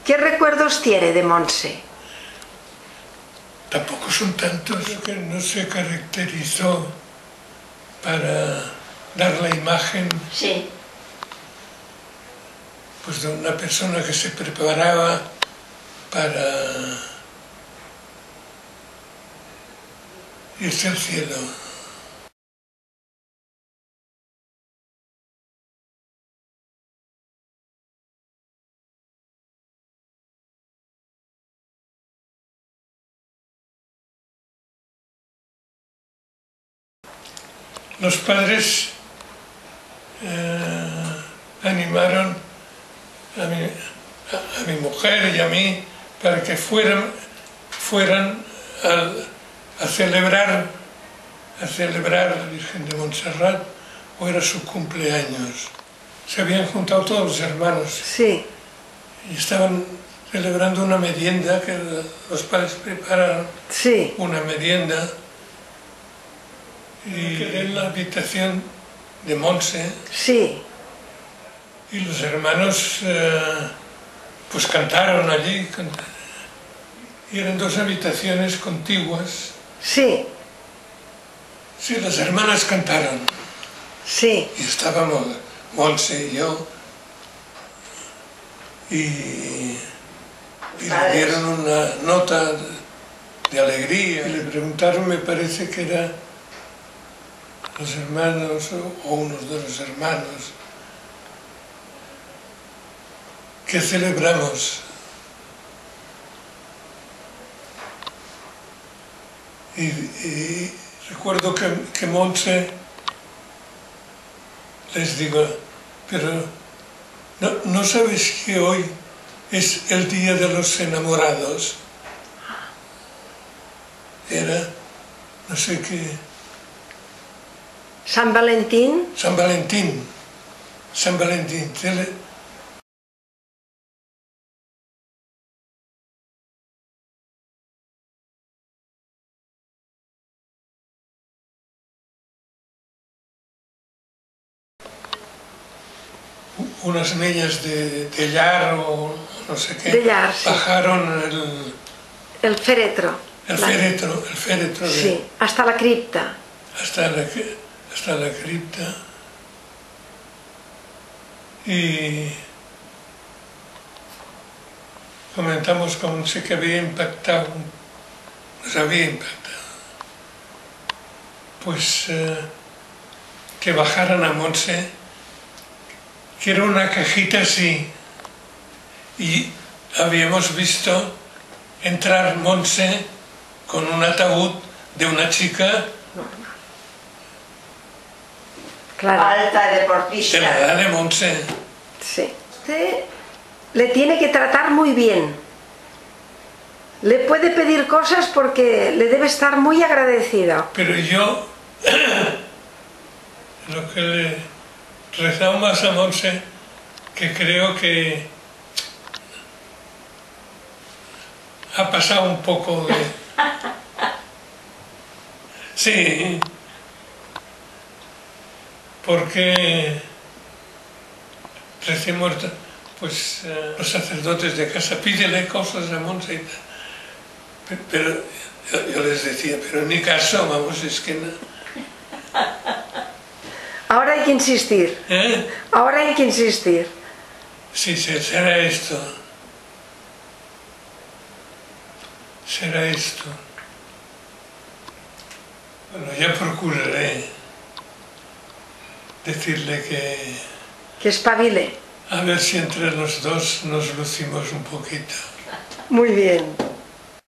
¿Qué recuerdos tiene de Montse? Tampoco son tantos, que no se caracterizó para dar la imagen Sí. pues, de una persona que se preparaba para irse al cielo. Los padres animaron a mi mujer y a mí para que fueran a celebrar a la Virgen de Montserrat, o era su cumpleaños. Se habían juntado todos los hermanos. Sí. Y estaban celebrando una merienda, que los padres prepararon. Sí. Una merienda. Y quedé en la habitación de Montse. Sí. Y los hermanos pues cantaron allí. Y eran dos habitaciones contiguas. Sí. Sí, las hermanas cantaron. Sí. Y estábamos Montse y yo. Y le dieron una nota de alegría. Y le preguntaron, me parece que era los hermanos o unos de los hermanos, ¿qué celebramos? Y recuerdo que Montse les digo, pero ¿no sabes que hoy es el día de los enamorados? Era, no sé qué... ¿San Valentín? San Valentín. San Valentín. Unas niñas de Llar o no sé qué, de Llar, sí. Bajaron el féretro. El féretro sí, hasta la cripta. Hasta la cripta. Y comentamos con Montse que había impactado, nos había impactado. Pues que bajaran a Montse, que era una cajita así, y habíamos visto entrar Montse con un ataúd de una chica claro. Alta, deportista. de la edad de Montse. Sí. Usted le tiene que tratar muy bien. Le puede pedir cosas porque le debe estar muy agradecido. Pero yo, lo que le rezaba más a Montse, que creo que ha pasado un poco de... Sí, porque recién muerta, pues los sacerdotes de casa, pídele cosas a Montse y tal. Pero yo les decía, pero ni caso, vamos, es que no. Ahora hay que insistir. Ahora hay que insistir. Sí, será esto. Será esto. Bueno, ya procuraré decirle que espabile. A ver si entre los dos nos lucimos un poquito. Muy bien.